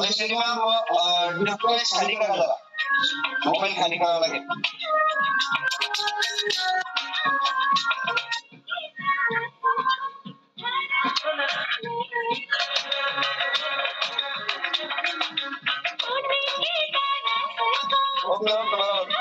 Vaishali ma'am display खाली करा जरा, मोबाईल खाली करावा लागेल. ओके ओके बरोबर.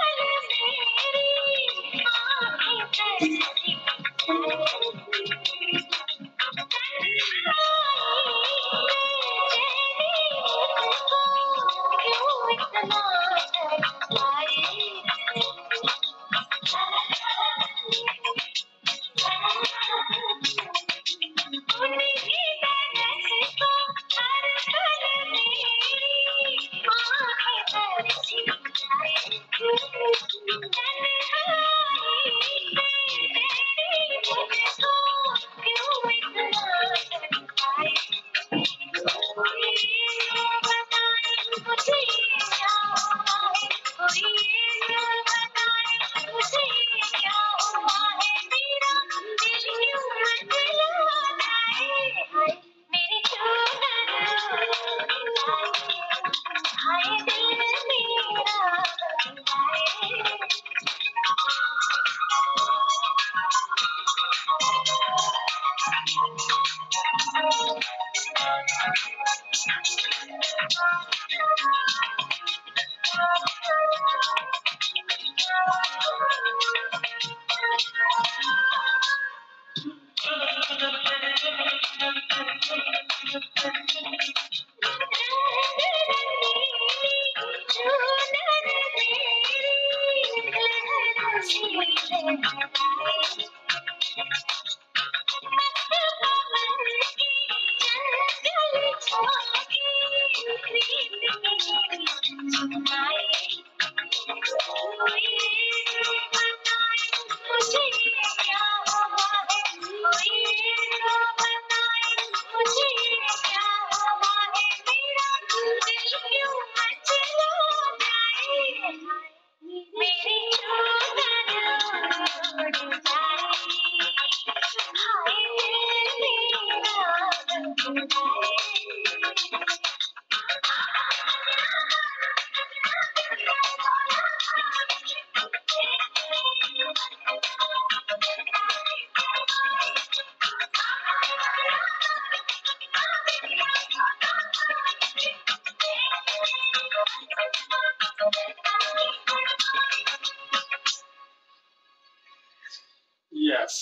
Yes.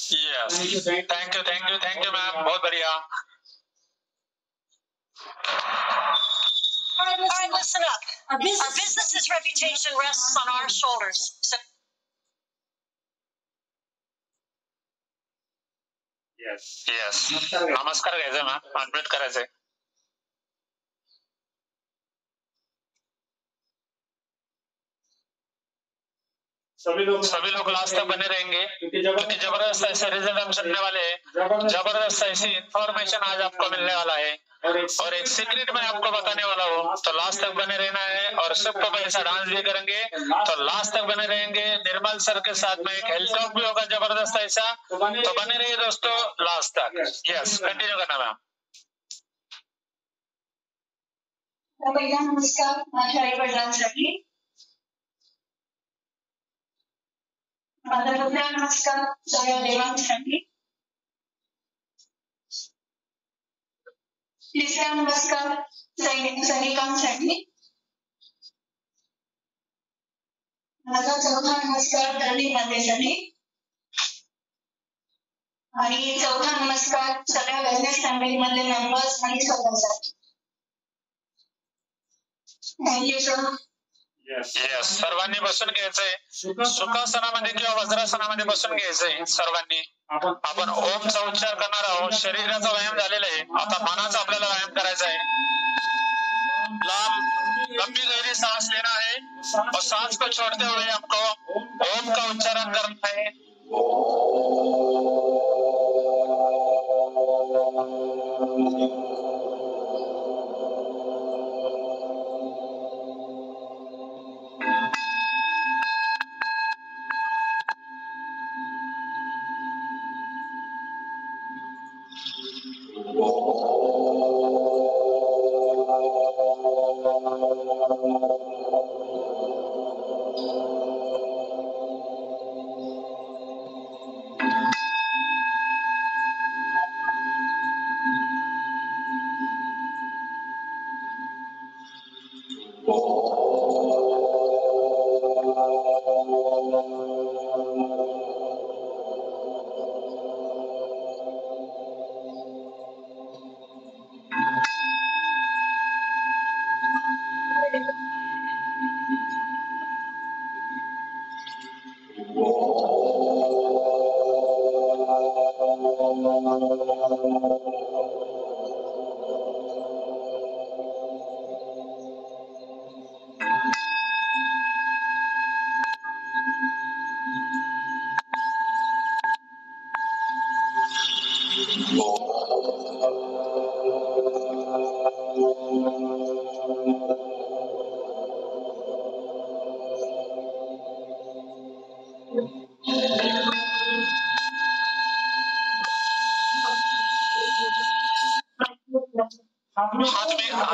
Thank you, ma'am. बहुत बढ़िया. All right, listen up. Our business's reputation rests on our shoulders. So Yes. नमस्कार घ्यायचं मॅम. अनम्यूट करायचंय. सभी लोग लास्ट तक बने रहेंगे क्योंकि जबरदस्त ऐसे रिजल्ट हम सुनने वाले हैं. जबरदस्त ऐसी इंफॉर्मेशन आज आपको मिलने वाला है और एक सीक्रेट मैं आपको बताने वाला हूँ. तो लास्ट तक बने रहना है और सबको पैसा डांस भी करेंगे. तो लास्ट तक बने रहेंगे. निर्मल सर के साथ में एक हेल्थ टॉक भी होगा जबरदस्त ऐसा. तो बने रहिए दोस्तों लास्ट तक. यस, कंटिन्यू करना मैम. पहिला नमस्कार माझ्या आई वडिलांसाठी. माझा दुसरा नमस्कार सगळ्या देवांसाठी. तिसरा नमस्कार सैनिकांसाठी. माझा चौथा नमस्कार धरणी मातेसाठी आणि चौथा नमस्कार सगळ्या वेलनेस फॅमिली मधले मेंबर्स आणि स्वतःसाठी. Thank you sir. येस, सर्वांनी बसून घ्यायचंय. सुखासनामध्ये किंवा वज्रासनामध्ये बसून घ्यायचंय सर्वांनी. आपण ओमचा उच्चार करणार आहोत. शरीराचा व्यायाम झालेला आहे. आता मनाचा आपल्याला व्यायाम करायचा आहे. लंबी गहरी सांस लेना है और सांस को छोड़ते हुए आपको ओम का उच्चारण करना है.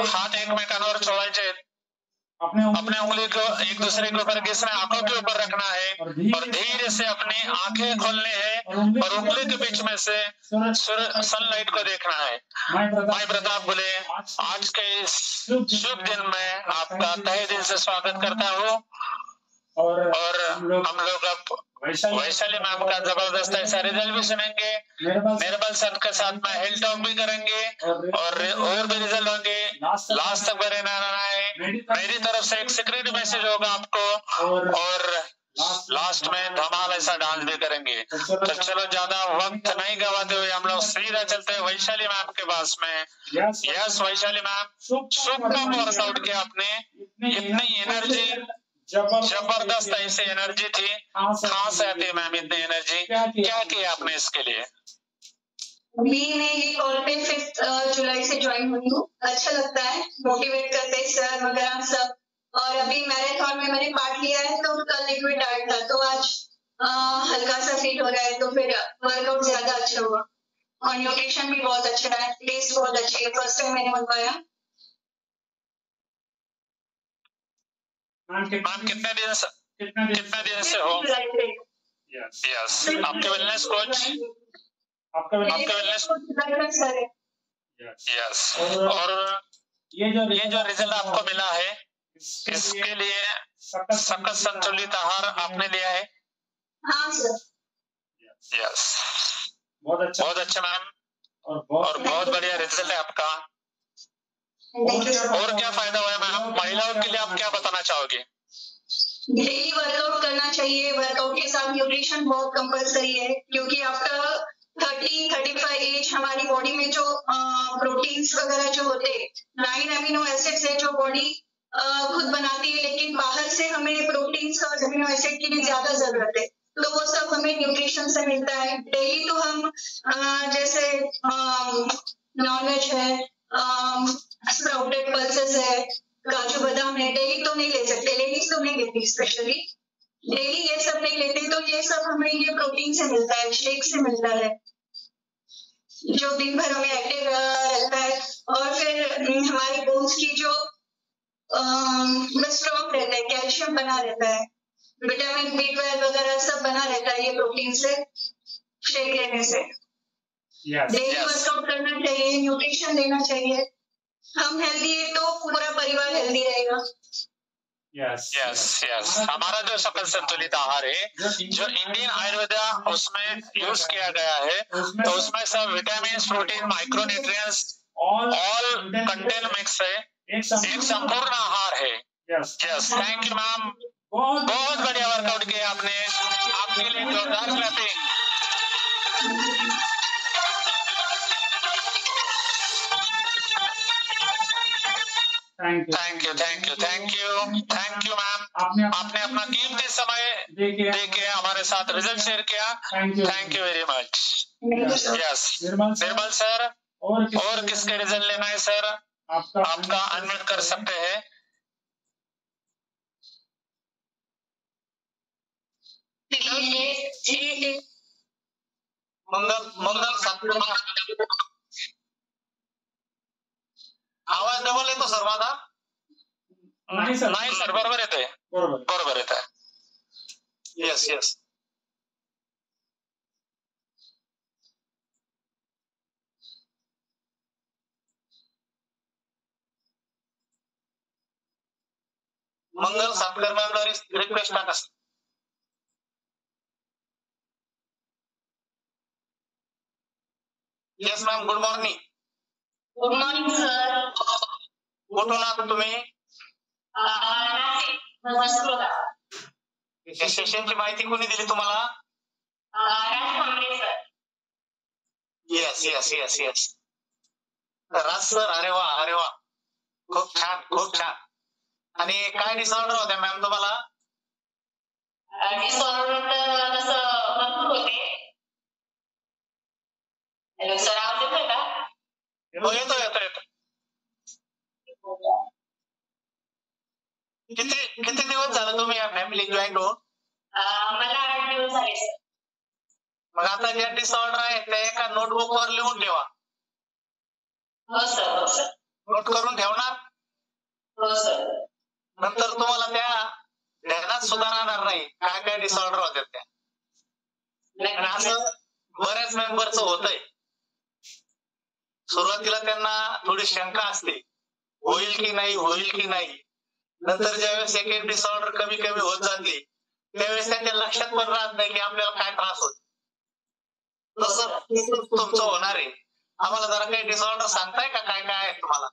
हाथ एकमेकांवर चोळायचे आहेत. अपने उंगली को एक दूसरे के ऊपर घिसना, आंखों के ऊपर रखना है और धीरे से अपनी आंखें खोलनी है और उंगली के बीच में से सनलाइट को देखना है। भाई प्रताप बोले, आज के इस शुभ दिन में आपका तहे दिल से स्वागत करता हूँ और हम लोग अब वैशाली मैम का जबरदस्त ऐसा रिजल्ट भी सुनेंगे, निर्मल सर के साथ में हिल टॉक भी करेंगे और भी रिजल्ट होंगे। लास्ट तक बने रहना है। मेरी तरफ से एक सीक्रेट मैसेज होगा आपको और लास्ट में धमाल ऐसा डांस भी करेंगे। तो चलो ज्यादा वक्त नहीं गवाते हुए हम लोग सीधा चलते हैं वैशाली मैम के पास में। Yes Vaishali ma'am, super workout किया आपने, इतनी एनर्जी, जबरदस्त ऐसी एनर्जी थी, कहाँ से आती है मैम इतनी एनर्जी, क्या किया आपने इसके लिए? अभी मैं ये कॉल पे 5 जुलाई से ज्वाइन हुई हूँ। अच्छा लगता है, मोटिवेट करते हैं सर वगैरह सब। और अभी मैराथन में मैंने पार्ट लिया है, तो कल लिक्विड डाइट था, तो आज हल्का सा फील हो रहा है, तो फिर वर्कआउट ज्यादा अच्छा हुआ और न्यूट्रिशन भी बहुत अच्छा है, टेस्ट बहुत अच्छी है। फर्स्ट टाइम मैंने मंगवाया। मैम कितने दिन से हो? यस, आपके वेलनेस कोच, आपका वेलनेस सर है। यस, और ये जो रिजल्ट आपको मिला है, इसके लिए सखत संतुलित आहार आपने लिया है? हाँ सर। यस, बहुत अच्छा मैम, और बहुत बढ़िया रिजल्ट है आपका। और क्या फायदा हुआ है मैम? महिलाओं के लिए आप क्या बताना चाहोगे? डेली वर्कआउट करना चाहिए, वर्कआउट के साथ न्यूट्रिशन बहुत कंपलसरी है, क्योंकि आफ्टर 30-35 एज हमारी बॉडी में जो प्रोटीन्स वगैरह जो होते 9 अमीनो एसिड्स है जो बॉडी खुद बनाती है, लेकिन बाहर से हमें प्रोटीन्स और अमीनो एसिड की भी ज्यादा जरूरत है, तो वो सब हमें न्यूट्रिशन से मिलता है। डेली तो हम जैसे नॉनवेज है, स्प्राउटेड पल्सेस है, काजू बादाम है, डेली तो नहीं ले सकते, लेडीज तो नहीं लेती स्पेशली, डेली ये सब नहीं लेते, तो ये सब हमें ये प्रोटीन से मिलता है, शेक से मिलता है, जो दिन भर हमें एक्टिव रहता है और फिर हमारी बोन्स की जो स्ट्रॉन्ग रहता है, कैल्शियम बना रहता है, विटामिन B12 वगैरह सब बना रहता है ये प्रोटीन से, शेक लेने से। डेली वर्कआउट करना चाहिए, न्यूट्रिशन लेना चाहिए। हम हेल्दी है तो पूरा परिवार हेल्दी रहेगा। यस, हमारा जो सकल संतुलित आहार है, जो इंडियन आयुर्वेदा उसमें यूज किया गया है, तो उसमें सब vitamin, protein, micronutrients all content mix है, एक संपूर्ण आहार है। यस, थैंक यू मैम, बहुत बढ़िया वर्कआउट किया आपने, आपके लिए जोरदार क्लैपिंग। थैंक यू मैम, आपने अपना कीमती समय देके हमारे साथ रिजल्ट शेयर किया, thank you very much. Yes, Nirmal sir, और किसके रिजल्ट लेना है सर? आपका अनम्यूट कर सकते हैं। मंगल आवाज डबल येतो सर माझा? नाही सर, बरोबर येतोय, बरोबर येत आहे। यस, मंगल सातकर मॅमला रिक्वेस्ट टाका। Yes ma'am, good morning. Good morning sir. कुठून आहात तुम्ही? सेशनची माहिती कोणी दिली तुम्हाला? Raj sir. Yes yes yes. Raj sir, अरे वा अरे वा, खूप छान खूप छान. आणि काय डिसऑर्डर होत्या मॅम तुम्हाला? डिसऑर्डर तर तसं भरपूर होते. हॅलो सर, आवाज येतोय का? हो येतो येतो येतो. किती दिवस झालं तुम्ही या फॅमिली जॉईन होऊन? मला 8 दिवस झाले सर. मग आता ज्या डिसऑर्डर आहेत त्या एका नोटबुक वर लिहून ठेवा. हो सर, हो सर. नोट करून ठेवणार. हो सर. नंतर तुम्हाला त्या ध्यानात सुद्धा राहणार नाही काय काय डिसऑर्डर होतात त्या. आणि असं बऱ्याच मेंबरचं होतंय. सुरुवातीला त्यांना थोडी शंका असते, होईल की नाही होईल की नाही. नंतर ज्यावेळेस एक एक डिसऑर्डर कमी कमी होत जाते त्यावेळेस त्यांच्या लक्षात पण राहत नाही की आपल्याला काय त्रास होत. तसं तुमचं होणार आहे. आम्हाला जरा काही डिसऑर्डर सांगताय का काय काय आहे तुम्हाला?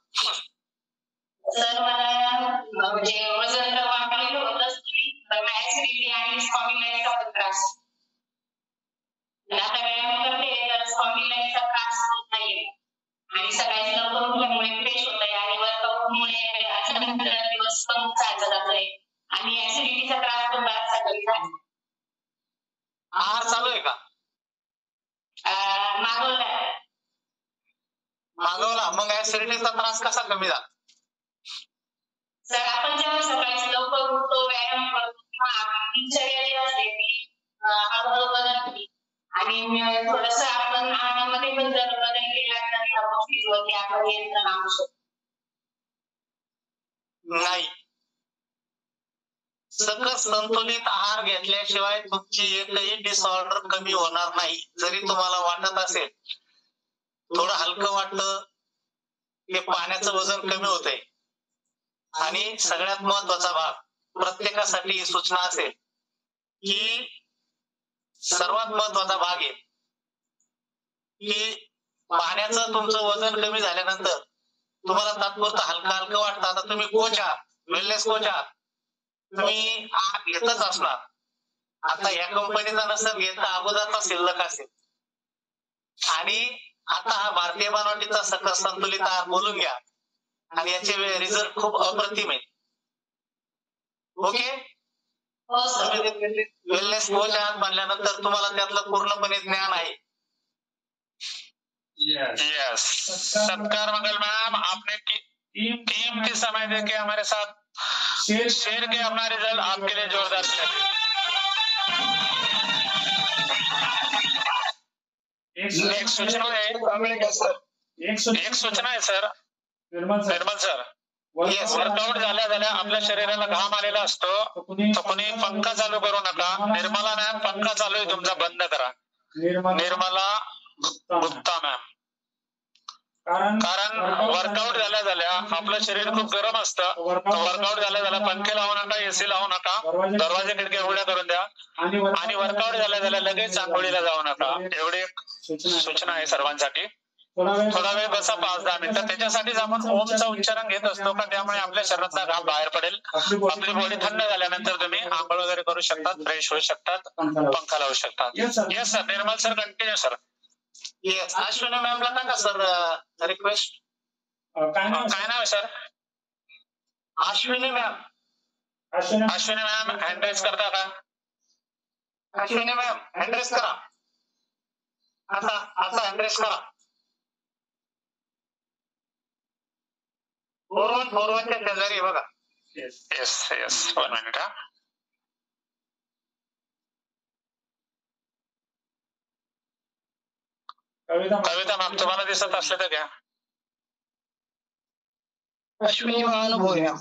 सर मला म्हणजे वजन तर वाढलेलं होतंच, पण ऍसिडिटी आणि स्पॉन्डिलायटिसचा पण त्रास. आता व्यायाम करते तर स्पॉन्डिलायटिसचा त्रास होत नाहीये. आणि सकाळी लवकर उठल्यामुळे फ्रेश होतंय आणि वर्कआउटमुळे अचानक दिवस पण चालत जातोय. आणि ऍसिडिटीचा त्रास पण बराचसा कमी झाला. आहार चालू आहे का? मागवला. मग ऍसिडिटीचा त्रास कसा कमी झाला? सर आपण जेव्हा सकाळी लवकर उठतो, व्यायाम करतो किंवा आपली दिनचर्या जी असते ती हळूहळू बदलते आणि थोडंसं आपण आहारामध्ये पण जर बदल केला तर या गोष्टीवरती आपण नियंत्रण आणू शकतो. नाही, सकस संतुलित आहार घेतल्याशिवाय तुमची एकही डिसऑर्डर कमी होणार नाही. जरी तुम्हाला वाटत असेल थोडं हलकं वाटतं, ते पाण्याचं वजन कमी होतंय. आणि सगळ्यात महत्वाचा भाग प्रत्येकासाठी ही सूचना असेल की सर्वात महत्वाचा भाग आहे की पाण्याचं तुमचं वजन कमी झाल्यानंतर तुम्हाला तात्पुरतं हलकं हलकं वाटतं. आता तुम्ही कोच आहात, वेलनेस कोच आहात, तुम्ही आहार घेतच असणार. आता या कंपनीचा नसेल घेत तर अगोदरचा शिल्लक असेल. आणि आता हा भारतीय बनावटीचा सकस संतुलित आहार बोलून घ्या आणि याचे रिझल्ट खूप अप्रतिम आहेत. ओके, वेलनेस कोच आहात म्हणल्यानंतर तुम्हाला त्यातलं पूर्णपणे ज्ञान आहे. यस, सत्कार मंगल मैम, आपने कीमती समय देके हमारे साथ शेयर किया अपना रिजल्ट. आपके लिए जोरदार एक सूचना है sir. Nirmal sir, yes, workout झाल्या आपल्या शरीराला घाम आलेला असतो तर कुणी पंखा चालू करू नका. निर्मला मॅम पंखा चालू आहे तुमचा बंद करा. निर्मला गुप्ता मॅम. कारण वर्कआउट झाल्या आपलं शरीर खूप गरम असतं. वर्कआउट झाल्या पंखे लावू नका, एसी लावू नका, दरवाजे खिडक्या उघड्या करून द्या आणि वर्कआउट झाल्या लगेच आंघोळीला जाऊ नका. एवढी सूचना आहे सर्वांसाठी. थोडा वेळ बसा 5-10 मिनिटं. त्याच्यासाठीच आपण ओमचं उच्चारण घेत असतो का त्यामुळे आपल्या शरीराचा घाम बाहेर पडेल. आपली बॉडी थंड झाल्यानंतर तुम्ही आंघोळ वगैरे करू शकतात, फ्रेश होऊ शकतात, पंखा लावू शकतात. Yes sir. Nirmal sir continue sir. Yes, Ashwini मॅमला टाका सर रिक्वेस्ट. काय नाव आहे sir? Ashwini ma'am. Ashwini ma'am hand raise करता का? अश्विनी मॅम हँड रेस करा. आता हँड रेस करा. 4-1 च्या शेजारी बघा. Yes yes 1 minute. Kavita ma'am तुम्हाला दिसत असले तर घ्या. अश्विनी महानुभव या.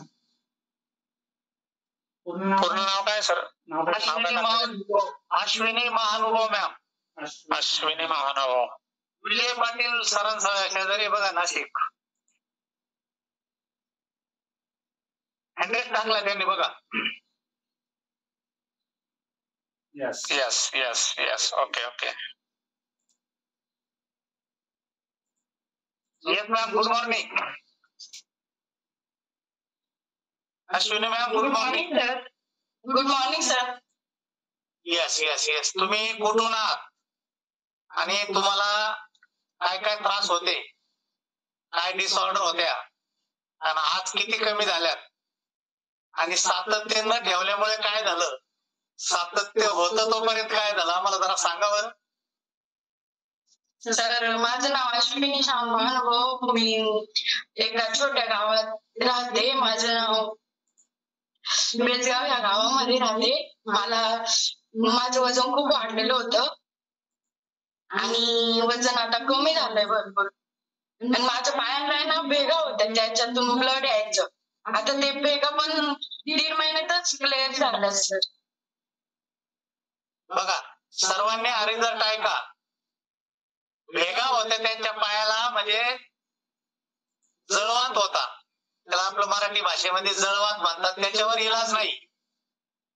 पूर्ण नाव काय सर? अश्विनी महानुभव मॅम. अश्विनी महानुभव. विजय पाटील सरांचा शेजारी बघा, नाशिक. ऍड्रेस टाकला त्यांनी बघा. Yes yes yes yes. Okay okay. Yes ma'am, good morning. Ashwini ma'am good morning. Good morning sir. Yes yes yes. तुम्ही कुठून आहात आणि तुम्हाला काय काय त्रास होते, काय डिसऑर्डर होत्या आणि आज किती कमी झाल्यात आणि सातत्य न ठेवल्यामुळे काय झालं, सातत्य होतं तोपर्यंत काय झालं आम्हाला जरा सांगा बरं. सर माझं नाव अश्विनी श्याम भानुभव. मी एका छोट्या गावात राहते. माझं नाव बेळगाव या गावामध्ये राहते. माझं वजन खूप वाढलेलं होतं आणि वजन आता कमी झालंय भरपूर. आणि माझ्या पायांना ना भेगा होत्या, त्याच्यातून ब्लड यायचं. आता ते भेगा पण 1.5 महिन्यातच क्लिअर झालं सर. बघा सर्वांनी हा रिझल्ट ऐका. भेगा होत्या त्यांच्या पायाला, म्हणजे जळवात होता, त्याला आपलं मराठी भाषेमध्ये जळवात म्हणतात. त्याच्यावर इलाज नाही.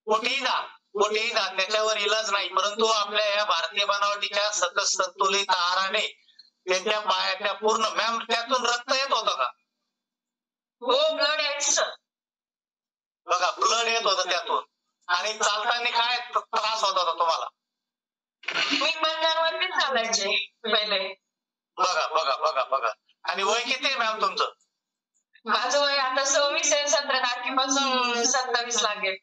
कुठेही जा त्याच्यावर इलाज नाही. परंतु आपल्या या भारतीय बनावटीच्या सकस संतुलित आहाराने त्यांच्या पायाच्या पूर्ण, मॅम त्यातून रक्त येत होतं का? हो ब्लड यायचं. बघा ब्लड येत होतं त्यातून. आणि चालताना काय त्रास होत होता तुम्हाला? मी बंधांवरतीच चालायचे पहिले. बघा बघा बघा बघा. आणि वय किती आहे मॅम तुमचं? माझं वय आता 26 आहे. 17 तारखेपासून 27 लागेल.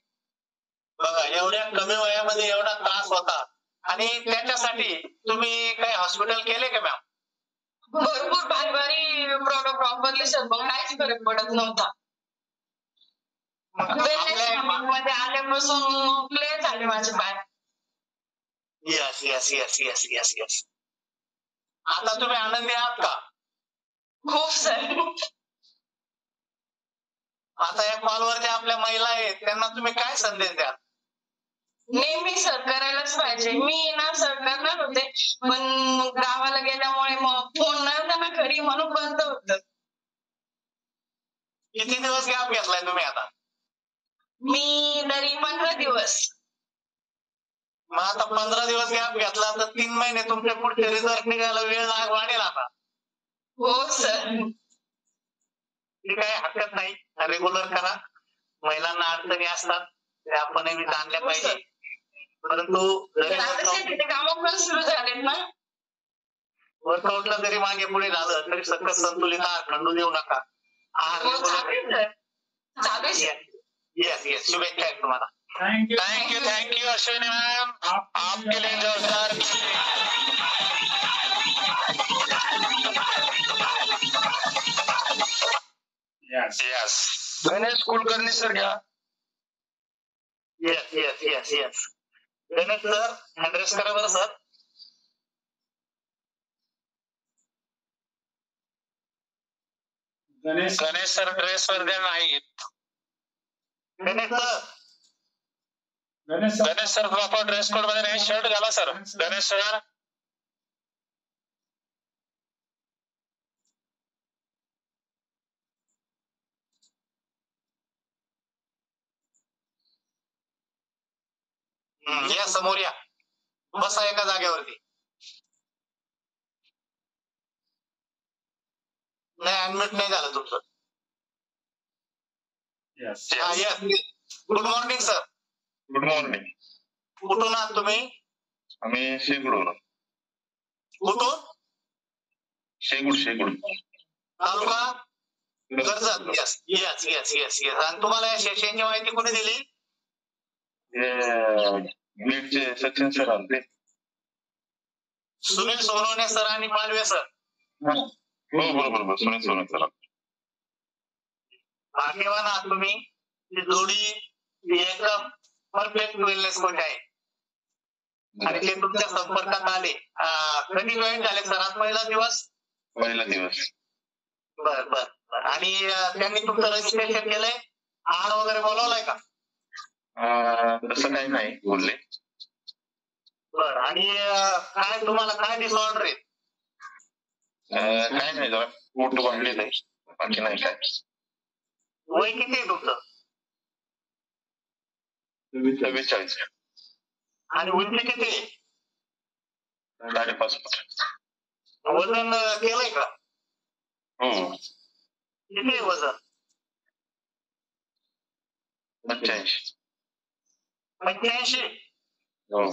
बघा एवढ्या कमी वयामध्ये एवढा त्रास होता आणि त्याच्यासाठी तुम्ही काही हॉस्पिटल केले का मॅम? भरपूर भारी भारी प्रोडक्ट वापरले सर, पण काहीच फरक पडत नव्हता. मध्ये आल्यापासून क्लिअर झाले माझे पाय. Yes yes yes yes yes yes. आता तुम्ही आनंदी आहात का? खूप सर. आता या कॉलवर ज्या आपल्या महिला आहेत त्यांना तुम्ही काय संदेश द्याल? नेहमी सर करायलाच पाहिजे. मी ना सर करणार होते, पण गावाला गेल्यामुळे मग फोन नव्हता ना घरी, म्हणून बंद होत. किती दिवस गॅप घेतलाय तुम्ही आता? मी तरी 15 दिवस. मग आता 15 दिवस गॅप घेतला तर 3 महिने तुमच्या पुढचे रिझल्ट निघायला वेळ वाढेल आता. हो सर. ठीक आहे, हरकत नाही. रेग्युलर करा. महिलांना अडचणी असतात त्या आपणही जाणल्या पाहिजे. परंतु काम पण सुरू झालेत ना. वर्कआउटला जरी मागे पुढे झालं तरी सकस संतुलित आहार खंडू देऊ नका. Yes yes. शुभेच्छा आहेत तुम्हाला. थैंक यू अश्विनी मैम, आपके लिए जोरदार. यस गणेश कुलकर्णी सर घ्या. Yes yes yes yes. Ganesh sir address करा बरं सर. गणेश सर ड्रेस वर द्या नाहीत. Ganesh sir proper dress code मध्ये नाही, शर्ट घाला सर. गणेश सर या समोर या. बसा एका जागेवरती. नाही ऍडमिट नाही झालं तुमचं. Good morning sir. Good morning. कुठून आहात तुम्ही? आम्ही शेगुड. कुठून? Shegud. Taluka Karjat. Yes yes yes yes yes. आणि तुम्हाला या सेशनची माहिती कोणी दिली? नीटचे सचिन सर आले. सुनील सोनवणे सर आणि मालवे सर. हो बरोबर सुनील सोनवणे सर. भाग्यवान आहात तुम्ही. ही जोडी एकदम परफेक्ट वेलनेस कोच आहे आणि ते तुमच्या संपर्कात आले. कधी जॉईन झाले सर? आज पहिला दिवस. बर बर. आणि त्यांनी तुमचं रजिस्ट्रेशन केलंय? आहार वगैरे बोलवलाय का? तसं काही नाही बोलले. बर. आणि काय तुम्हाला काय डिसऑर्डर आहे? काय नाही, जरा पोट वाढलेलं आहे, बाकी नाही काय. वय किती आहे तुमचं? 44. आणि उंची किती आहे? 5.5 फूट. वजन केलंय का? हो. किती आहे वजन? 85. 85? हो.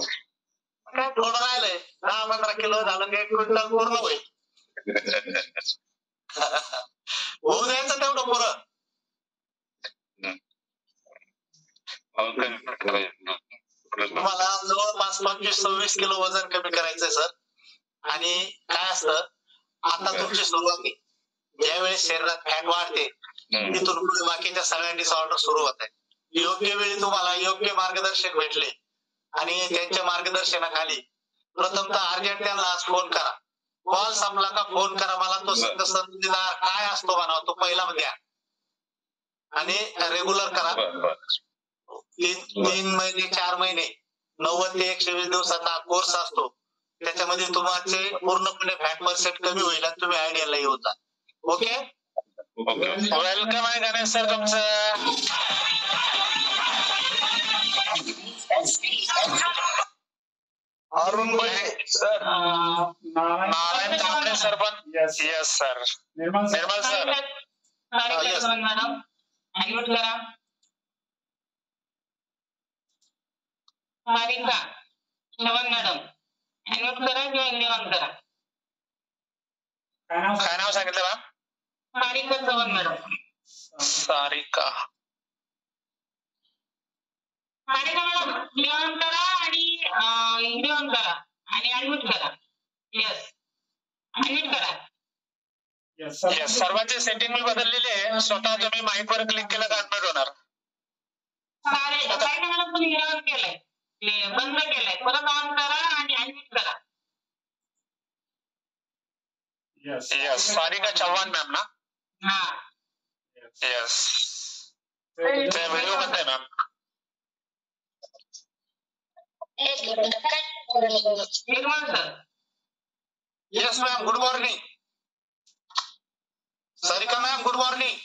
काय थोडं राहिलंय. 10-15 किलो झालं की 1 क्विंटल पूर्ण होईल. होऊ द्यायचं तेवढं पुरं. तुम्हाला जवळपास 25-26 किलो वजन कमी करायचंय सर. आणि काय असतं, आता तुमची सुरुवात आहे. ज्यावेळेस शरीरात फॅट वाढते तिथून पुढे बाकीच्या सगळ्या डिसऑर्डर सुरू होत आहे. योग्य वेळी तुम्हाला योग्य मार्गदर्शक भेटले आणि त्यांच्या मार्गदर्शनाखाली प्रथमतः अर्जंट त्यांना आज फोन करा. कॉल संपला का फोन करा मला. तो संतुलिताहार काय असतो म्हणावा तो पहिला द्या आणि रेग्युलर करा. 3 महिने 4 महिने 90 ते 120 दिवसाचा कोर्स असतो. त्याच्यामध्ये तुमचे पूर्णपणे फॅट पर्सेंट कमी होईल आणि तुम्ही आयडियाला येऊन जा. ओके. वेलकम आहे गणेश सर तुमचं. अरुण भाई सर. नारायण कांबळे सर पण. Yes sir. Nirmal sir. Madam admit करा. सारिका चव्हाण मॅडम ऍडमिट करा किंवा इंजेक्शन करा. काय नाव सांगितलं ma'am? Sarika Chavan madam. Sarika. Sarika madam injection करा आणि इंजेक्शन करा आणि ऍडमिट करा. यस ऍडमिट करा. यस सर्वांची सेटिंग मी बदललेली आहे. स्वतः तुम्ही माईक वर क्लिक केलं का ऍडमिट होणार. सारिका मॅडम तुम्ही इंजेक्शन केलंय, बंद केलंय, परत ऑन करा आणि ऍडमिट करा. यस सारिका चव्हाण मॅम ना. हा यस ते व्हिडिओ बंद आहे ma'am. Nirmal sir. Yes ma'am good morning. Sarika ma'am good morning.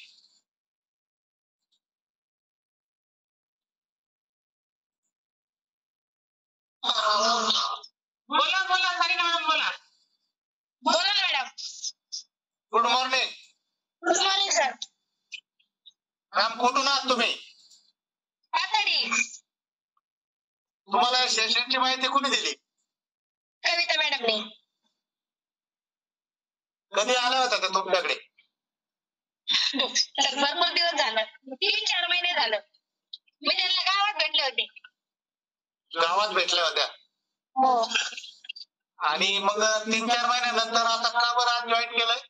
बोला सारिका मॅडम बोला. बोला madam. Good morning. Good morning sir. Ma'am कुठून आहात तुम्ही? पाथर्डी. तुम्हाला सेशनची माहिती कोणी दिली? कविता मॅडमने. कधी आल्या होत्या त्या तुमच्याकडे? तर भरपूर दिवस झालं, 3-4 महिने झालं. मी त्यांना गावात भेटले होते. गावात भेटल्या होत्या. हो. आणि मग 3-4 महिन्यानंतर आता का बरं आज जॉईन केलंय?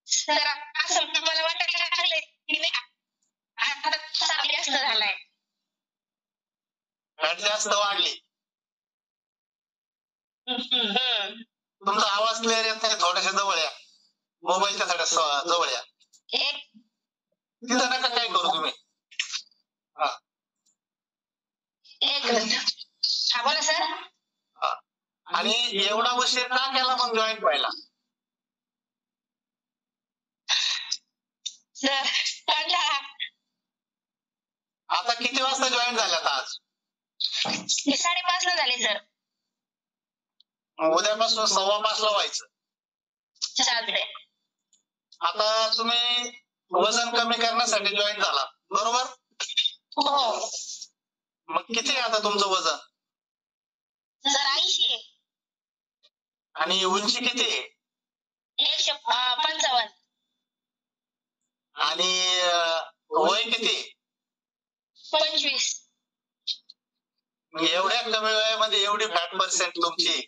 सर असं मला वाटायला लागले की नाही आता चांगली जास्त झालाय. फॅट जास्त वाढली. तुमचा आवाज क्लिअर येत नाही. थोड्याशा जवळ या. मोबाईलच्या थोड्या जवळ या. तिथं नका काय करू तुम्ही. एक मिनिट. हा बोला सर. आणि एवढा उशीर का केला मग जॉईन व्हायला? सर आता किती वाजता जॉईन झाल्यात आज? 5:30 ला झाले सर. उद्यापासून 5:15 ला व्हायचं. चालतंय. आता तुम्ही वजन कमी करण्यासाठी जॉईन झाला बरोबर? हो. मग किती आहे आता तुमचं वजन? सर 80. आणि उंची किती आहे? 155. आणि वय किती? 25. एवढ्या कमी वयामध्ये एवढी फॅट पर्सेंट तुमची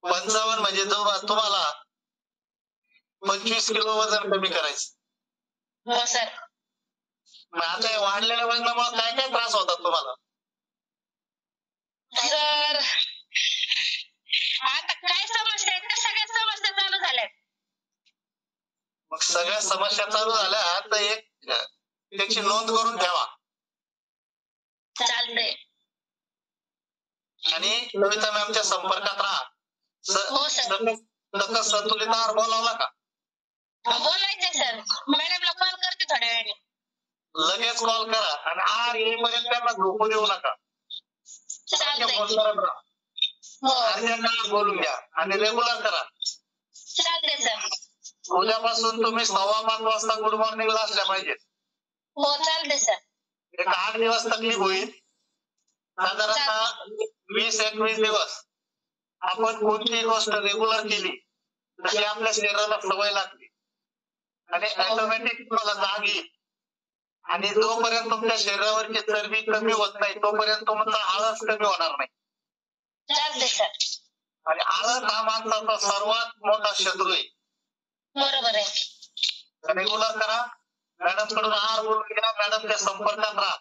55 म्हणजे तुम्हाला 25 किलो वजन कमी करायचं. हो सर. मग आता या वाढलेल्या वजनामुळे काय काय त्रास होतात तुम्हाला? सर आता काय समस्या आहेत त्या सगळ्या समस्या चालू झाल्यात. मग सगळ्या समस्या चालू झाल्या तर एक त्याची नोंद करून ठेवा. चालतंय. आणि कविता मॅमच्या संपर्कात राहा. हो सर. संतुलित आहार बोलावला का? बोलायचंय सर. मॅडमला कॉल करते थोड्या वेळाने. लगेच कॉल करा आणि आहार येईपर्यंत त्यांना झोपू देऊ नका. बोलून घ्या आणि रेग्युलर करा. चालतंय सर. उद्यापासून तुम्ही 5:15 वाजता गुड मॉर्निंगला असल्या पाहिजे. हो चालतंय सर. एक 8 दिवस तकलीफ होईल. साधारणतः 20-21 दिवस आपण कोणतीही गोष्ट रेग्युलर केली तशी आपल्या शरीराला सवय लागते आणि ऑटोमॅटिक तुम्हाला जाग येईल. आणि जोपर्यंत तुमच्या शरीरावरची चरबी कमी होत नाही तोपर्यंत तुमचा आळस कमी होणार नाही. चालतंय सर. आणि आळस हा माणसाचा सर्वात मोठा शत्रू आहे. बरोबर आहे. रेग्युलर करा. मॅडम कडून आहार बोलून घ्या. मॅडमच्या संपर्कात राहा.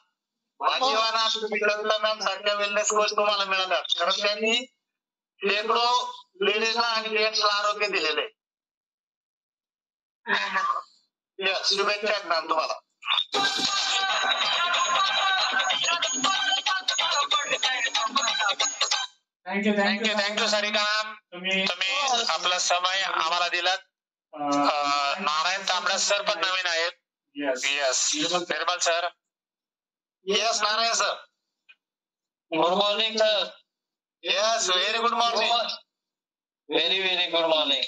भाग्यवान तुम्ही कविता मॅम सारख्या वेलनेस कोच तुम्हाला मिळाल्या, कारण त्यांनी शेकडो लेडीजला आणि जेंट्सला आरोग्य दिलेले आहे. शुभेच्छा आहेत मॅम तुम्हाला. Thank you Sarika ma'am. तुम्ही आपला समय आम्हाला दिलात. नारायण तांबडा सर पण नवीन आहेत. Yes Nirmal sir. Yes Narayan sir. Good morning sir. Yes very good morning. Very very good morning.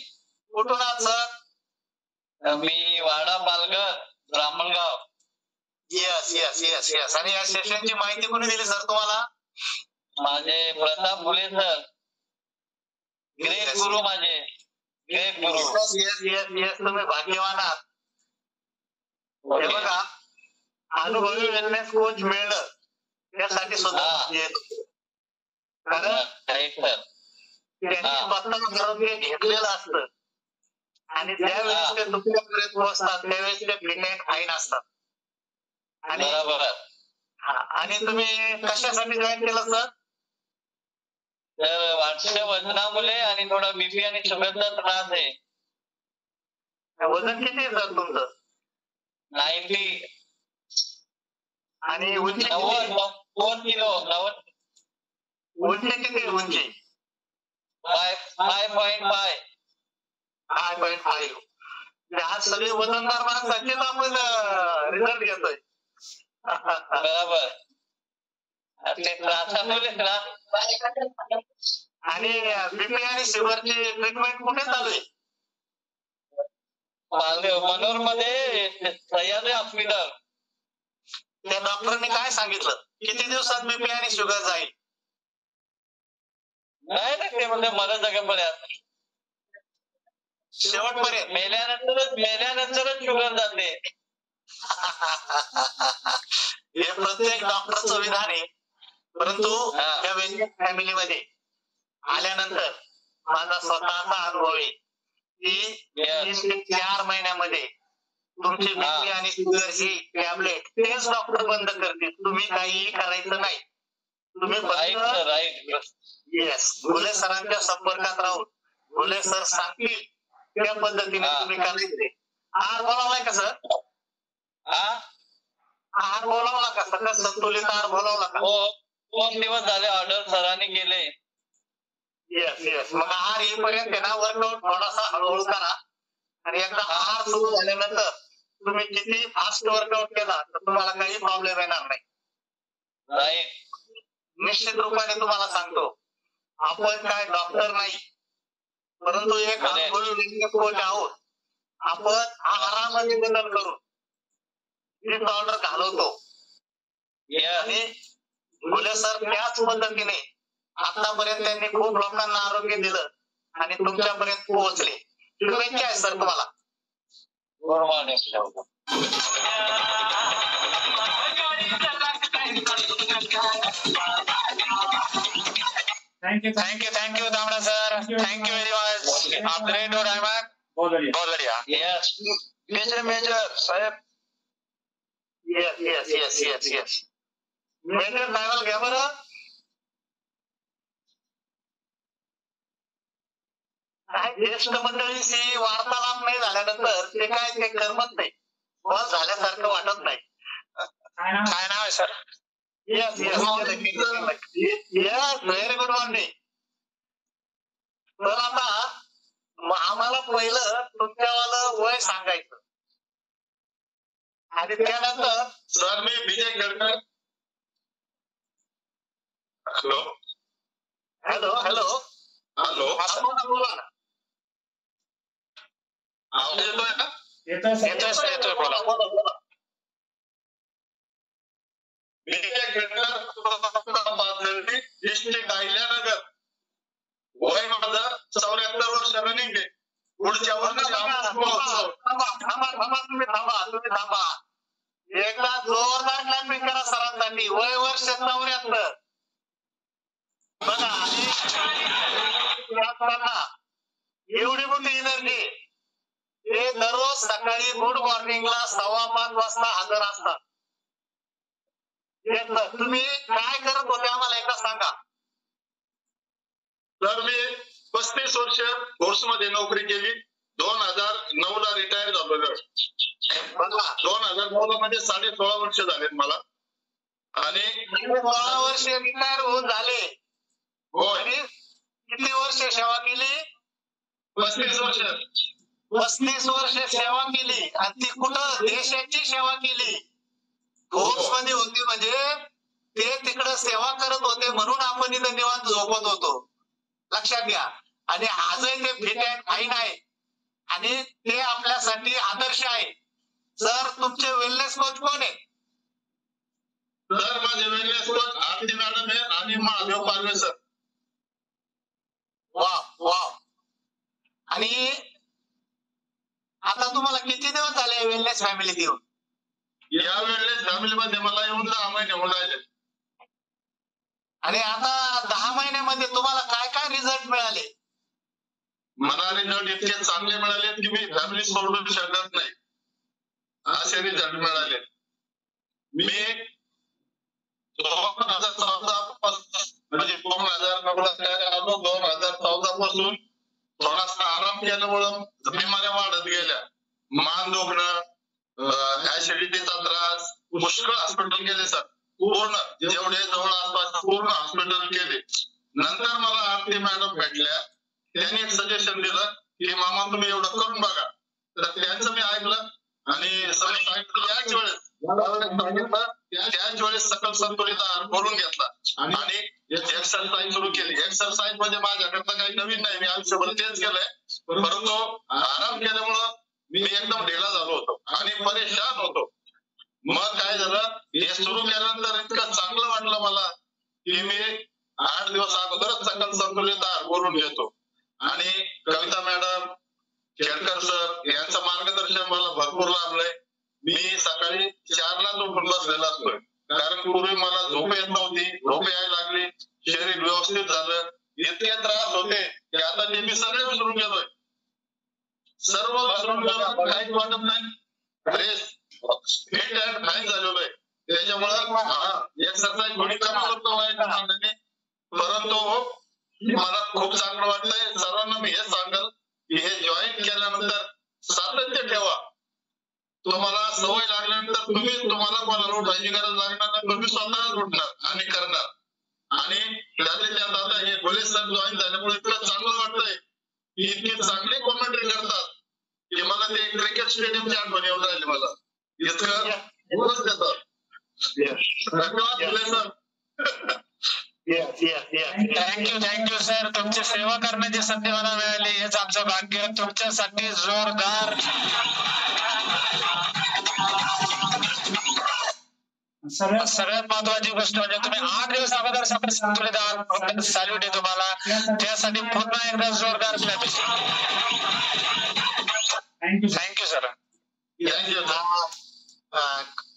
कुठून आहात सर? मी Wada Palghar Brahmangaon. Yes yes yes yes. आणि या सेशनची माहिती कोणी दिली सर तुम्हाला? माझे प्रताप फुले सर. ग्रेट गुरु माझे. ग्रेट गुरु. Yes yes yes. तुम्ही भाग्यवान आहात. हे बघा, अनुभवी वेलनेस कोच मिळणं त्यासाठी सुद्धा कारण त्यांनी स्वतः आरोग्य घेतलेलं असतं आणि ज्यावेळेस ते तुमच्यापर्यंत पोहोचतात त्यावेळेस ते फिट अँड फाईन असतात. आणि तुम्ही कशासाठी जॉईन केलं सर? वाढत्या वजनामुळे आणि थोडा बीपी आणि शुगरचा त्रास आहे. वजन किती आहे सर तुमचं? 90. आणि उंची 90 किलो. 90. उंची किती आहे उंची? 5.5. 5.5. आज सगळे वजनदार माणसांचेच आपण रिझल्ट घेतोय. बरोबर. ते त्रासामुळे त्रास. आणि बीपी आणि शुगरची ट्रीटमेंट कुठे चालू आहे? मनोर मध्ये सह्याद्री हॉस्पिटल. त्या डॉक्टरांनी काय सांगितलं? किती दिवसात बीपी आणि शुगर जाईल? नाही ना, ते म्हणजे मला जगेपर्यंत शेवटपर्यंत. मेल्यानंतरच शुगर जाते. हे प्रत्येक डॉक्टरचं विधान आहे. परंतु त्या वेलनेस फॅमिलीमध्ये आल्यानंतर माझा स्वतःचा अनुभव आहे की 3 ते 4 महिन्यामध्ये तुमची बीपी आणि शुगरची टॅबलेट तेच डॉक्टर बंद करतील. तुम्ही काहीही करायचं नाही. तुम्ही फक्त येस घोले सरांच्या संपर्कात राहून घोले सर सांगतील त्या पद्धतीने तुम्ही करायचे. आहार बोलावलाय का सर? आहार बोलावला का? सगळं संतुलित आहार बोलावला का? 2 दिवस झाले ऑर्डर सरांनी केले. Yes yes. मग आहार येईपर्यंत आहे ना वर्कआउट थोडासा हळूहळू करा. आणि एकदा आहार सुरू झाल्यानंतर तुम्ही किती फास्ट वर्कआउट केला तर तुम्हाला काही प्रॉब्लेम येणार नाही. राईट. निश्चित रूपाने तुम्हाला सांगतो, आपण काय डॉक्टर नाही, परंतु एक अनुभवी वेलनेस कोच आहोत. आपण आहारामध्ये बदल करून डिसऑर्डर घालवतो. आणि घोले सर त्याच पद्धतीने आतापर्यंत त्यांनी खूप लोकांना आरोग्य दिलं आणि तुमच्यापर्यंत पोहोचले. शुभेच्छा आहे सर तुम्हाला. Good morning. Thank you Tambda sir. Thank you very much. आप ग्रेट हो डायमंड. बहुत बढ़िया. Yes major saheb. Yes yes yes yes yes. Major टायवल घ्या बरं. काय ज्येष्ठ मंडळीशी वार्तालाप नाही झाल्यानंतर ते काय ते करमत नाही. बस झाल्यासारखं वाटत नाही. काय नाव आहे sir? Yes yes yes. Very good morning. तर आता आम्हाला पहिलं तुमच्यावालं वय सांगायचं आणि त्यानंतर सर मी Vijay Gadkar. Hello hello hello hello. बोला ना. आवाज येतोय का? येतोय बोला. बोला. विजय गडकर डिस्ट्रिक्ट अहिल्यानगर वय माझं 74 वर्ष रनिंग आहे. पुढच्या वर्षी तुम्ही थांबा. एकदा जोरदार क्लॅपिंग करा सरांसाठी. वय वर्ष 74. बघा आणि एवढी मोठी एनर्जी. ते दररोज सकाळी गुड मॉर्निंगला 5:15 वाजता हजर असतात. तुम्ही काय करत होते आम्हाला एकदा सांगा. तर मी 35 वर्ष फोर्स मध्ये नोकरी केली. 2009 ला रिटायर झालो. 2009 ला म्हणजे 16.5 वर्ष झालेत मला. आणि 16 वर्ष रिटायर होऊन झाले. होय, किती वर्ष सेवा केली? 35 वर्ष. 35 वर्ष सेवा केली. आणि ती कुठं? देशाची सेवा केली. फोर्स मध्ये होती म्हणजे ते तिकडे सेवा करत होते म्हणून आपण इथं निवांत झोपत होतो. लक्षात घ्या. आणि आजही ते फिट अँड फाईन आहे आणि ते आपल्यासाठी आदर्श आहे. सर तुमचे वेलनेस कोच कोण आहे? तर माझे वेलनेस कोच आरती मॅडम आहे आणि महादेव पालवे सर. वा. आणि आता तुम्हाला किती दिवस झाले वेलनेस फॅमिलीत येऊन? या वेळेस फॅमिलीमध्ये मला येऊन 10 महिने होऊन राहिले. आणि आता 10 महिन्यामध्ये तुम्हाला काय काय रिझल्ट मिळाले? मला रिझल्ट इतके चांगले मिळाले की मी फॅमिली सोडू शकत नाही असे रिझल्ट मिळाले. मी 2014 म्हणजे 2014 पासून थोडासा आराम केल्यामुळं बिमाऱ्या वाढत गेल्या. मान दुखणं, ऍसिडिटीचा त्रास, पुष्कळ हॉस्पिटल केले सर. पूर्ण जेवढे जवळ आसपास पूर्ण हॉस्पिटल केले. नंतर मला आरती मॅडम भेटल्या. त्यांनी एक सजेशन दिलं की मामा तुम्ही एवढं करून बघा. तर त्यांचं मी ऐकलं आणि त्याच वेळेस सकल संतुलित आहार करून घेतला आणि एक्सरसाइज सुरू केली. एक्सरसाइज म्हणजे माझ्याकडनं काही नवीन नाही, मी आयुष्यभर तेच केलंय. परंतु आराम केल्यामुळं मी एकदम ढिला झालो होतो आणि परेशान होतो. मग काय झालं, हे सुरू केल्यानंतर इतकं चांगलं वाटलं मला की मी 8 दिवस अगोदरच सकल संतुलित आहार करून घेतो. आणि कविता मॅडम, खेडकर सर यांचं मार्गदर्शन मला भरपूर लाभलंय. मी सकाळी 4 ला उठून बसलेला असतोय, कारण पूर्वी मला झोप येत नव्हती. झोप यायला लागली, शरीर व्यवस्थित झालं. इतके त्रास होते की आता ते मी सगळे विसरून गेलोय. सर्व विसरून गेलो, काहीच वाटत नाही. फ्रेश फिट अँड फाईन झालेलो आहे. त्याच्यामुळे एक्सरसाइज थोडी कमी करतो आहे, परंतु मला खूप चांगलं वाटतंय. सर्वांना मी हे सांगेल की हे जॉईन केल्यानंतर सातत्य ठेवा. तुम्हाला सवय लागल्यानंतर तुम्हाला कोणाला उठायची गरज लागणार नाही. तुम्ही स्वतःच उठणार आणि करणार. आणि त्यातले त्यात आता हे पोलीस सर जॉईन झाल्यामुळे इतकं चांगलं वाटतंय की इतकी चांगली कॉमेंट्री करतात की मला ते क्रिकेट स्टेडियमची आठवण येऊन राहिली. मला इतकं बोलच देतात. धन्यवाद पोलीस सर. Thank you sir. तुमची सेवा करण्याची संधी मला मिळाली हेच आमचं भाग्य. तुमच्यासाठी जोरदार सगळ्यात महत्वाची गोष्ट म्हणजे तुम्ही 8 दिवस अगोदर संतुलित आहार सॅल्यूट आहे तुम्हाला. त्यासाठी पुन्हा एकदा जोरदार clapping. Thank you sir.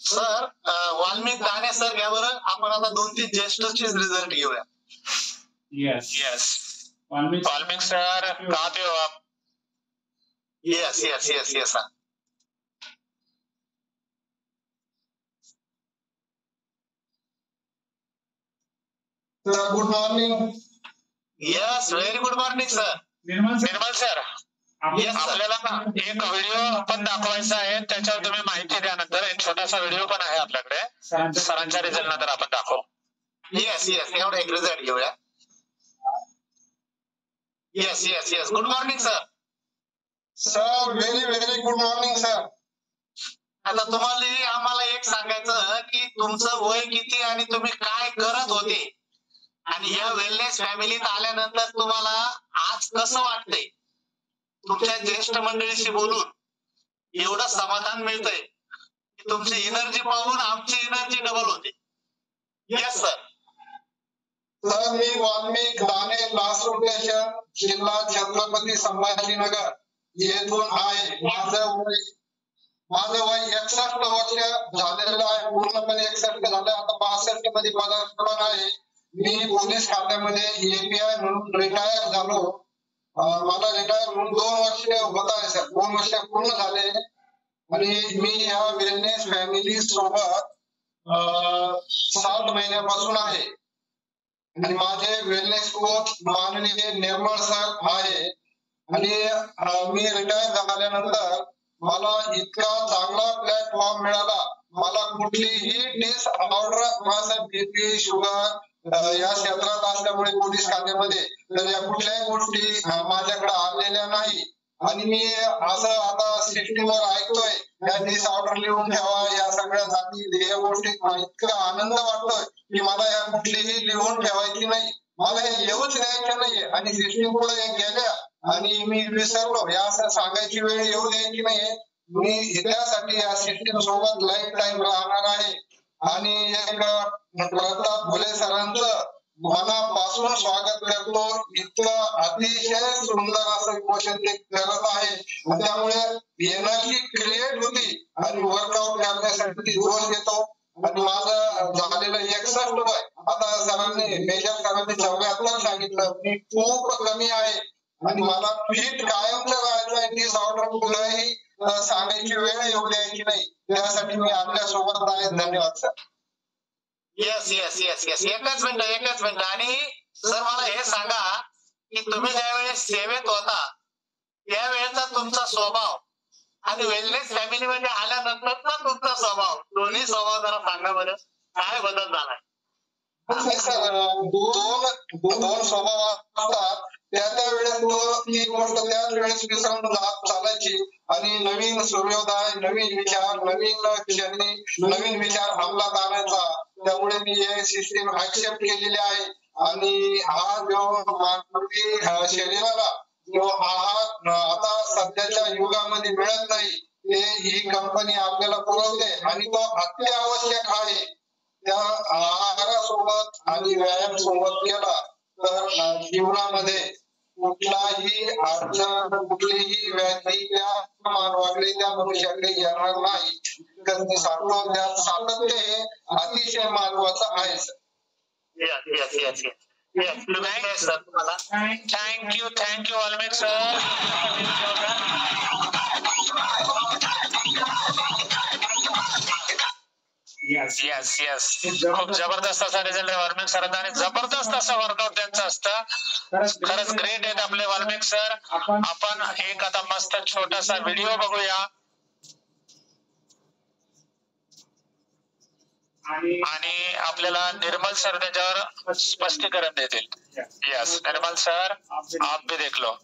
Sir Valmik Dane sir घ्या बरं. आपण आता 2-3 ज्येष्ठचे रिझल्ट घेऊया. यस वाल्मिक सर, कहाँ पे हो आप? Yes good morning. Yes very good morning sir. Nirmal sir, आपल्याला एक व्हिडिओ पण दाखवायचा आहे, त्याच्यावर तुम्ही माहिती द्या नंतर. एक छोटासा व्हिडिओ पण आहे आपल्याकडे, सरांच्या रिझल्ट नंतर आपण दाखवू. यस एवढा एक रिझल्ट घेऊया. Yes good morning sir. Sir very good morning sir. आता तुम्हाला आम्हाला एक सांगायचं की तुमचं वय किती आणि तुम्ही काय करत होते आणि या वेलनेस फॅमिलीत आल्यानंतर तुम्हाला आज कसं वाटतंय. तुमच्या ज्येष्ठ मंडळीशी बोलून एवढं समाधान मिळतंय की तुमची एनर्जी पाहून आमची एनर्जी डबल होते. Yes sir. तर मी वाल्मिक दाने लास्ट रोटेशन जिल्हा छत्रपती संभाजीनगर येथून आहे. माझं वय 61 वर्ष झालेलं आहे. पूर्णपणे 61 झालं. आता 62 मध्ये पदार्पण आहे. मी पोलीस खात्यामध्ये API म्हणून रिटायर झालो. मला रिटायर म्हणून 2 वर्ष होत आहे सर. 2 वर्ष पूर्ण झाले आणि मी या वेलनेस फॅमिली सोबत 7 महिन्यापासून आहे आणि माझे वेलनेस कोच माननीय निर्मळ सर आहे. आणि मी रिटायर झाल्यानंतर मला इतका चांगला प्लॅटफॉर्म मिळाला. मला कुठलीही डिसऑर्डर, माझं BP शुगर या क्षेत्रात असल्यामुळे पोलीस खात्यामध्ये तर या कुठल्याही गोष्टी माझ्याकडे आलेल्या नाही. आणि मी असं आता सिस्टीमवर ऐकतोय या डिसऑर्डर लिहून ठेवा, या सगळ्या जाती या गोष्टी इतका आनंद वाटतोय की मला या कुठलीही लिहून ठेवायची नाही. मला हे येऊच द्यायचं नाहीये आणि सिस्टीम पुढे गेल्या आणि मी विसरलो या असं सांगायची वेळ येऊ द्यायची नाहीये. मी त्यासाठी या सिस्टीम सोबत लाईफ टाईम राहणार आहे. आणि एक प्रताप भुले सरांचं मनापासून स्वागत करतो. इतकं अतिशय सुंदर असं क्वेश्चन ते करत आहे. त्यामुळे एनर्जी क्रिएट होती आणि वर्कआउट करण्यासाठी जोश देतो. आणि माझं झालेलं 61 वय, आता सरांनी मेजर सरांनी 74 सांगितलं. मी खूप कमी आहे आणि मला फिट कायमचं राहायचं आहे. डिसऑर्डर कुठलाही सांगायची वेळ येऊ द्यायची नाही. त्यासाठी मी आपल्या सोबत आहे. धन्यवाद sir. Yes yes yes yes एकच मिनिट. आणि सर मला हे सांगा की तुम्ही ज्यावेळेस सेवेत होता त्यावेळेचा तुमचा स्वभाव आणि वेलनेस फॅमिली मध्ये आल्यानंतरचा तुमचा स्वभाव, दोन्ही स्वभाव जरा सांगा बरं, काय बदल झालाय? सर दोन स्वभाव असतात. त्या वेळेस ती गोष्ट त्याच वेळेस विसरून चालायची आणि नवीन सूर्योदय, नवीन विचार, नवीन क्षणी, नवीन विचार अंमलात आणायचा. त्यामुळे मी हे सिस्टीम ऍक्सेप्ट केलेली आहे. आणि हा जो मानवी शरीराला जो आहार आता सध्याच्या युगामध्ये मिळत नाही ते ही कंपनी आपल्याला पुरवते आणि तो अत्यावश्यक आहे. त्या आहारासोबत आणि व्यायाम सोबत केला तर जीवनामध्ये कुठलाही अडचण, कुठलीही व्याधी त्या मानवाकडे, त्या मनुष्याकडे येणार नाही. तर मी सांगतो त्यात सातत्य हे अतिशय महत्वाचं आहे sir. Thank you Valmik sir. Yes खूप जबरदस्त असा रिझल्ट आहे वाल्मिक सरांचा आणि जबरदस्त असं वर्कआउट त्यांचं असतं. खरंच ग्रेट आहेत आपले वाल्मिक सर. आपण एक आता मस्त छोटासा व्हिडिओ बघूया आणि आपल्याला निर्मल सर त्याच्यावर स्पष्टीकरण देतील. यस निर्मल सर, आप भी देख लो.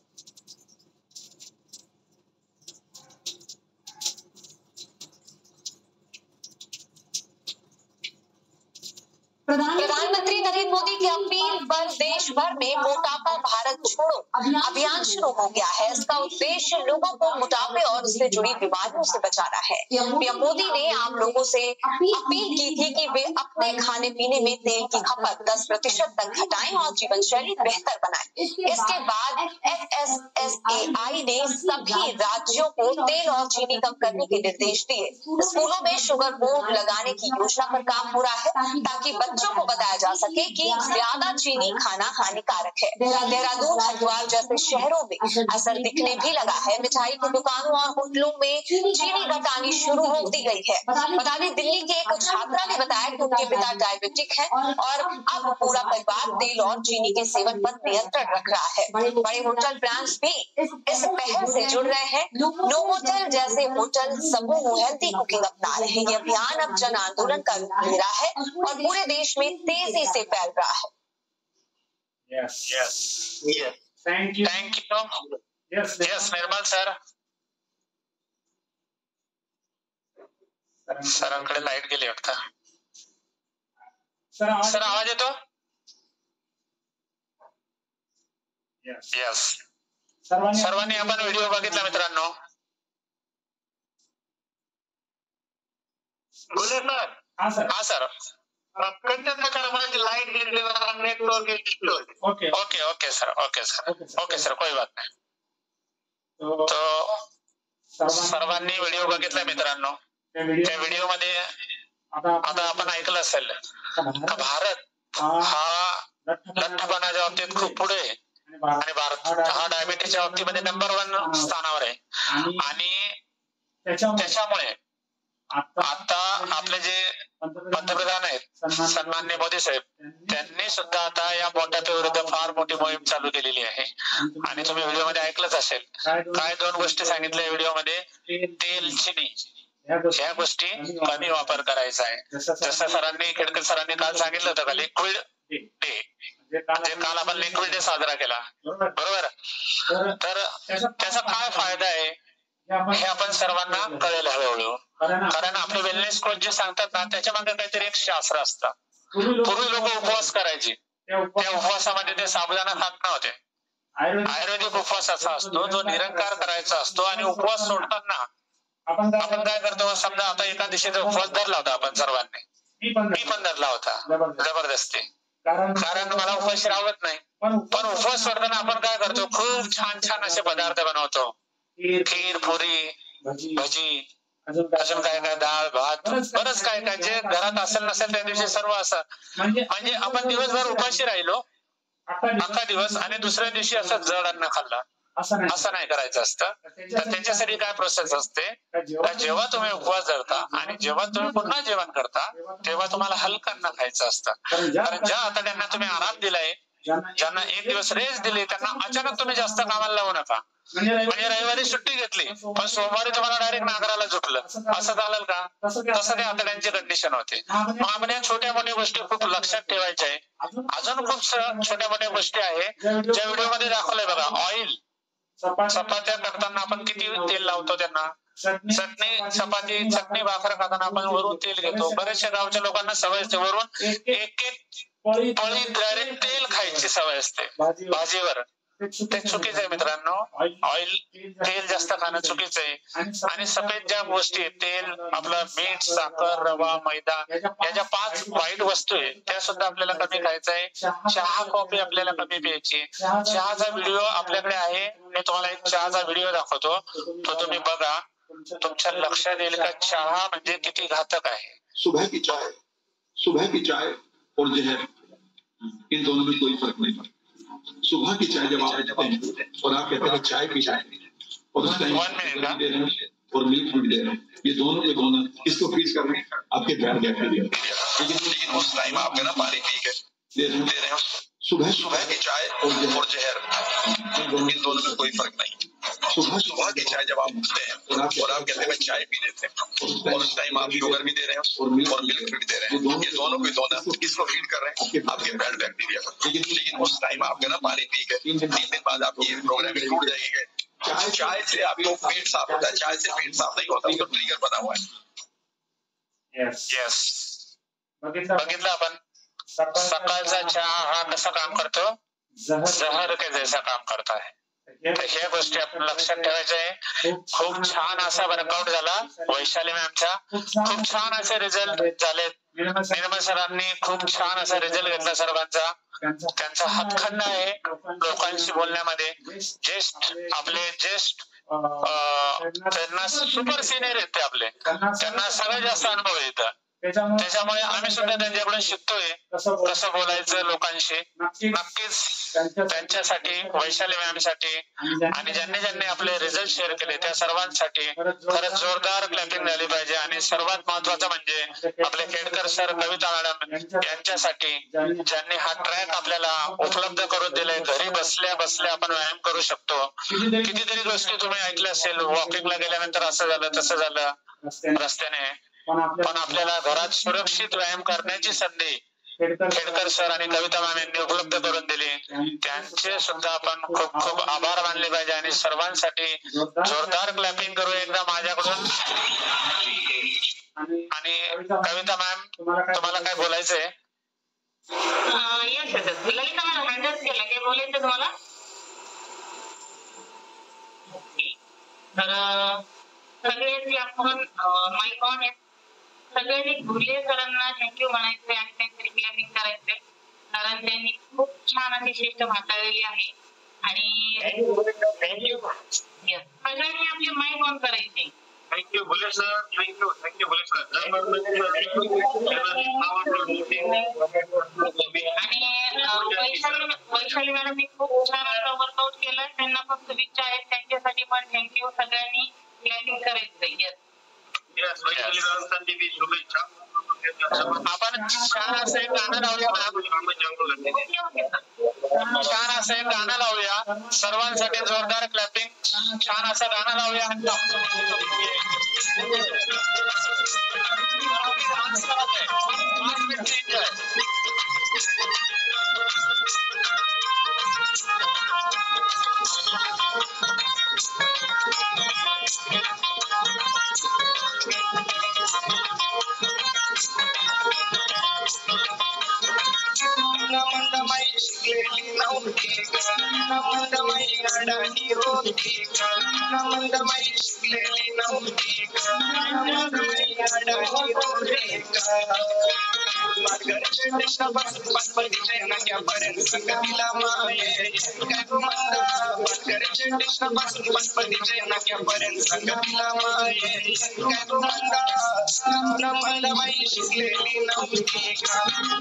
प्रधानमंत्री नरेंद्र मोदी की अपील पर देश भर में मोटापा भारत छोड़ो अभियान शुरू हो गया है. इसका उद्देश्य लोगों को मोटापे और उससे जुड़ी बीमारियों से बचाना है. पीएम मोदी ने आम लोगों से अपील की थी कि वे अपने खाने पीने में तेल की खपत 10% तक घटाएं और जीवन शैली बेहतर बनाएं. इसके बाद FSSAI ने सभी राज्यों को तेल और चीनी कम करने के निर्देश दिए. स्कूलों में शुगर बोर्ड लगाने की योजना पर काम हो रहा है ताकि बच्चों को बताया जा सके कि ज्यादा चीनी खाना हानिकारक है. देहरादून, हरिद्वार जैसे शहरों में असर दिखने भी लगा है. मिठाई की दुकानों और होटलों में चीनी घटानी शुरू हो दी गई है. बता दें दिल्ली के एक छात्रा ने बताया कि उनके पिता डायबिटिक है और अब पूरा परिवार तेल और चीनी के सेवन पर नियंत्रण रख रहा है. बड़े होटल ब्रांड्स भी इस पहल से जुड़ रहे हैं. नोवोटेल जैसे होटल समूह हेल्थी कुकिंग अपना रहे हैं. ये अभियान अब जन आंदोलन का रूप ले रहा है और पूरे देश में तेजी से फैल रहा है. Thank you. Yes Nirmal sir. सरांकडे लाईट गेली वाटतं. सर आवाज येतो? यस. सर्वांनी आपण व्हिडिओ बघितला मित्रांनो. बोले सर. हा सर. कंटेंट करा म्हणजे लाइट गेली नेटवर्क इश्यू होते. Okay okay okay sir okay sir कोई बात नाही. तो सर्वांनी व्हिडिओ बघितला मित्रांनो. त्या व्हिडिओ मध्ये आता आपण ऐकलं असेल का भारत हा लठ्ठपणाच्या बाबतीत खूप पुढे आहे आणि भारत हा डायबिटीसच्या बाबतीमध्ये नंबर 1 स्थानावर आहे. आणि त्याच्यामुळे आता आपले जे पंतप्रधान आहेत सन्माननीय मोदी साहेब, त्यांनी सुद्धा आता या मोठ्याविरुद्ध फार मोठी मोहीम चालू केलेली आहे. आणि तुम्ही व्हिडिओमध्ये ऐकलंच असेल काय 2 गोष्टी सांगितल्या व्हिडिओमध्ये. तेल, चिनी ह्या गोष्टी कमी वापर करायचा आहे. जसं सरांनी खेडकर सरांनी काल सांगितलं होतं का लिक्विड डे, म्हणजे काल आपण लिक्विड डे साजरा केला बरोबर. तर त्याचा काय फायदा आहे हे आपण सर्वांना कळेल हळूहळू. कारण आपले वेलनेस कोच जे सांगतात ना त्याच्या मागे काहीतरी एक शास्त्र असतं. पूर्वी लोक उपवास करायचे, त्या उपवासामध्ये ते साबुदाणा खात नव्हते. आयुर्वेदिक उपवास असा असतो जो निरंकार करायचा असतो. आणि उपवास सोडताना आपण काय करतो, समजा आता एकादशीचा उपवास धरला होता आपण सर्वांनी, मी पण धरला होता जबरदस्ती, कारण मला उपवास आवडत नाही. पण उपवास सोडताना आपण काय करतो, खूप छान छान असे पदार्थ बनवतो. खीर, पुरी, भजी, अजून काय काय डाळ भात, बरंच काय काय जे घरात असेल नसेल त्या दिवशी सर्व असं. म्हणजे आपण दिवसभर उपाशी राहिलो अख्खा दिवस आणि दुसऱ्या दिवशी असं जड अन्न खाल्लं, असं नाही करायचं असतं. तर त्याच्यासाठी काय प्रोसेस असते, जेव्हा तुम्ही उपवास धरता आणि जेव्हा तुम्ही पुन्हा जेवण करता तेव्हा तुम्हाला हलकं अन्न खायचं असतं. कारण ज्या आतड्यांना तुम्ही आराम दिलाय, ज्यांना 1 दिवस रेस्ट दिली, त्यांना अचानक तुम्ही जास्त कामाला लावू नका. म्हणजे रविवारी सुट्टी घेतली पण सोमवारी तुम्हाला डायरेक्ट नागराला झुकलं, असं चालेल का? तसं त्या आतड्यांची कंडिशन होते. मग आपण या छोट्या मोठ्या गोष्टी खूप लक्षात ठेवायच्या आहे. अजून खूप छोट्या मोठ्या गोष्टी आहे ज्या व्हिडिओमध्ये दाखवलंय बघा. ऑइल, चपात्या करताना आपण किती तेल लावतो त्यांना, चटणी भाकर खाताना आपण वरून तेल घेतो. बऱ्याचशा गावच्या लोकांना सवय असते वरून एक पळी डायरेक्ट तेल खायची सवय असते भाजीवर. ते चुकीचं आहे मित्रांनो. तेल जास्त खाणं चुकीचं आहे. आणि सफेद ज्या गोष्टी आहेत, तेल, आपलं मीठ, साखर, रवा, मैदा, या ज्या 5 वाईट वस्तू आहेत त्या सुद्धा आपल्याला कमी खायचं आहे. चहा, कॉफी आपल्याला कमी प्यायची. चहाचा व्हिडिओ आपल्याकडे आहे, मी तुम्हाला एक चहाचा व्हिडिओ दाखवतो, तो तुम्ही बघा. तुमच्या लक्षात येईल का चहा म्हणजे किती घातक आहे. सुबह की चाय और जहर, इन दोनों में कोई फर्क नहीं पड़ता. सुबह की चाय जब आप पीते हैं और आप कहते हैं चाय पी जाए और उस टाइम दे रहे हैं और मिल्क भी दे रहे हैं, ये दोनों के दोनों किसको फीड कर रहे हैं? आपके ब्लड गैप के लिए. लेकिन उस टाइम आप मेरा पानी पी के दे रहे हैं. सुबह की चाय और जहर, इन दोनों में कोई फर्क नहीं. सुबह की चाय जब आप उठते हैं और आप कहते हैं चाय पी लेते हैं और उस टाइम आप शुगर भी दे रहे हैं और मिल्क भी दे रहे हैं, ये दोनों के दोनों किसको फीड कर रहे हैं? आपके बैड बैक्टीरिया को. लेकिन उस टाइम आप मेरा पानी पी के 3 दिन बाद आपकी प्रोग्रामिंग टूट जाएगी. चाय से आपको पेट साफ होता है, चाय से पेट साफ नहीं होता, उसका ट्रिगर बना हुआ है. यस, बघितलं आपण सकाळचा चहा हा कसा काम करतो, जहर के जैसा काम करता है. तर ह्या गोष्टी आपण लक्षात ठेवायच्या आहे. खूप छान असा वर्कआउट झाला वैशाली मॅमचा, खूप छान असे रिझल्ट झाले. निर्मल सरांनी खूप छान असा रिझल्ट घेतला सर्वांचा. त्यांचा हातखंड आहे लोकांशी बोलण्यामध्ये. आपले ज्येष्ठ त्यांना सुपर सिनियर आहेत ते आपले, त्यांना सगळ्यात जास्त अनुभव येतं. त्याच्यामुळे आम्ही सुद्धा त्यांच्याकडून शिकतोय कसं बोलायचं लोकांशी. नक्कीच त्यांच्यासाठी, वैशाली मॅमसाठी आणि ज्यांनी आपले रिझल्ट शेअर केले त्या सर्वांसाठी खरंच जोरदार क्लॅपिंग झाली पाहिजे. आणि सर्वात महत्वाचं म्हणजे आपले खेडकर सर, कविता मॅडम यांच्यासाठी, ज्यांनी हा ट्रॅक आपल्याला उपलब्ध करून दिलाय. घरी बसल्या बसल्या आपण व्यायाम करू शकतो. कितीतरी गोष्टी तुम्ही ऐकल्या असेल, वॉकिंगला गेल्यानंतर असं झालं तसं झालं रस्त्याने, पण आपल्याला घरात सुरक्षित व्यायाम करण्याची संधी खेडकर सर आणि कविता मॅम यांनी उपलब्ध करून दिली. त्यांचे सुद्धा आपण खूप खूप आभार मानले पाहिजे. आणि सर्वांसाठी जोरदार क्लॅपिंग करू एकदा माझ्याकडून. आणि कविता मॅम, तुम्हाला काय बोलायचंय? ललिता मॅम हँडल केलं, काय बोलायचं तुम्हाला? तर सगळ्यांची आपण माईक ऑन आहे. सगळ्यांनी घुले सरांना थँक्यू म्हणायचे आणि करायचंय, कारण त्यांनी खूप छान अशी सिस्टम हाताळलेली आहे. आणि सगळ्यांनी आपले माइक ऑन करायचे. Thank you Bhule sir, thank you Bhule sir. आणि वैशाली मॅडमनी खूप छान असं वर्कआउट केलं. त्यांना पण शुभेच्छा आहेत. त्यांच्यासाठी पण थँक्यू. सगळ्यांनी क्लॅपिंग करायचंय. शुभेच्छा. आपण छान असं एक गाणं लावूया मॅम, छान असं एक गाणं लावूया. सर्वांसाठी जोरदार क्लॅपिंग. छान असं गाणं लावूया. मंदमाई शिकलेली नव्हती, मंदमाई अडाणी होती, मंदमाई शिकलेली नव्हती, मंदमाई अडाणी होती. घरचे पटपटीचे नक्यापर्यंत संगतीला माये काय गो मंदा, घरचे पासून पटपटीचे नक्यापर्यंत संगतीला माये काय गो मंदा. मंदमाई शिकलेली नव्हती,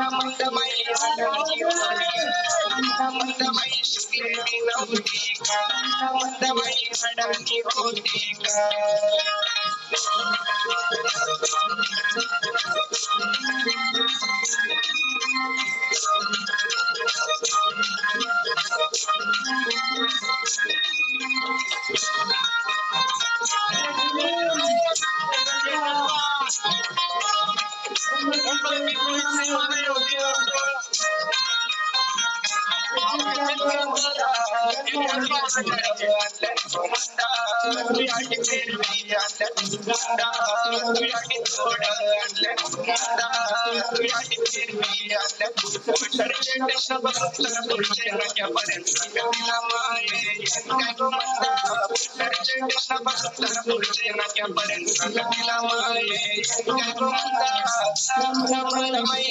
मंदमाई अडाणी होती, मंदमाई शिकलेली नव्हती, मंदमाई अडाणी होती.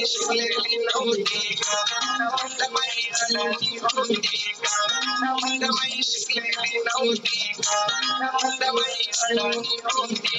शिकलेली नव्हती, मंदमाई अडाणी होती, मंदमाई शिकलेली नव्हती, मंदमाई अडाणी होती.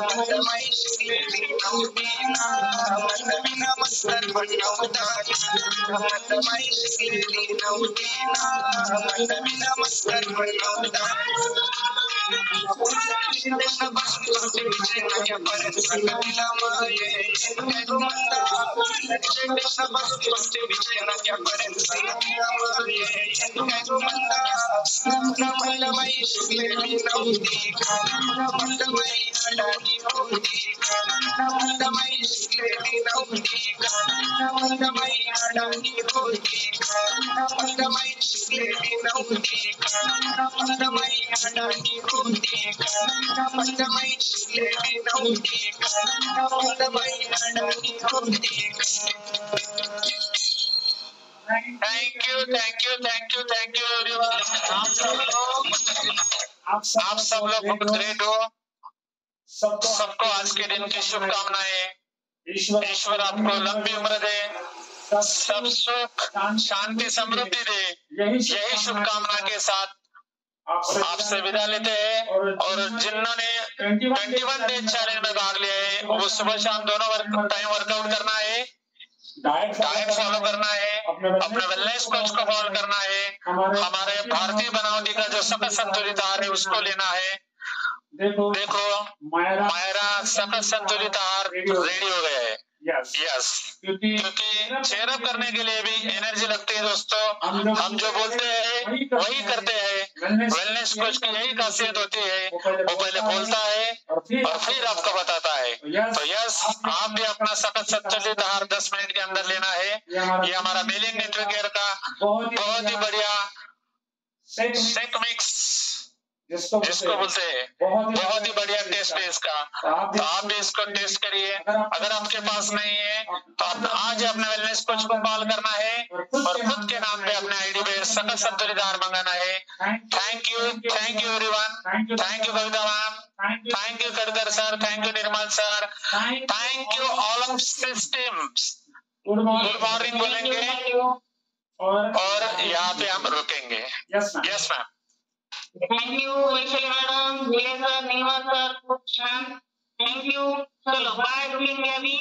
मंदमाई शिकलेली नव्हती, मंदविना मस्तर पण नव्हता, मंदमाई शिकलेली नव्हती, मंदविना मस्तर पण नव्हता. नक्यापर्यंत संगतीला माये काय गो मंदा, नक्यापर्यंत संगतीला माये काय गो मंदा. मंदमाई शिकलेली नव्हती, मंदमाई अडाणी होती, मंदमाई शिकलेली नव्हती, मंदमाई अडाणी होती, मंदमाई शिकलेली नव्हती, मंदमाई अडाणी होती, मंदमाई शिकलेली नव्हती, मंदमाई अडाणी होती. Thank you everyone. आप सब लोग बहुत ग्रेट हो. सबको आज के दिन की शुभकामनाएं. ईश्वर आपको लंबी उम्र दे, सब सुख शांति समृद्धि दे. यही शुभकामना के साथ आपसे विदा लेते हैं. और जिन्होंने 21 डेज चैलेंज में भाग लिया है वो सुबह शाम दोनों टाइम वर्कआउट करना है, डाइट फॉलो करना है, अपने वेलनेस कोच को फॉलो करना है, हमारे भारतीय बनावटी का जो सकल संतुलित आहार है उसको लेना है. देखो मायरा सकल संतुलित आहार रेडी हो गया है. यस, क्योंकि चेयरअप करने के लिए भी एनर्जी लगती है दोस्तों। हम जो बोलते हैं वही करते हैं। वेलनेस कोच की यही खासियत होती है, वो पहले बोलता है और फिर आपको बताता है। तो यस, आप भी अपना सखत संतुलित आहार 10 मिनट के अंदर लेना है। ये हमारा मेलिंग न्यूट्रीकेयर का बहुत ही बढ़िया सेक मिक्स जिसको बोलते हैं, बहुत ही बढ़िया टेस्ट है इसका। तो आप भी इसको टेस्ट करिए। अगर आपके पास नहीं है तो आप आज अपने वेलनेस कोच को कॉल करना है और खुद के नाम पे अपने आईडी पे सकल संतुलित आहार मंगाना है। Thank you everyone, thank you Kavita ma'am, thank you Khadkar sir, thank you Nirmal sir, thank you all of systems. Good morning बोलेंगे और यहाँ पे हम रुकेंगे। Yes ma'am. Thank you Vaishali madam, sir, Nirmal sir, खूप छान, थँक्यू. चलो बाय, बोलेंगे अभी.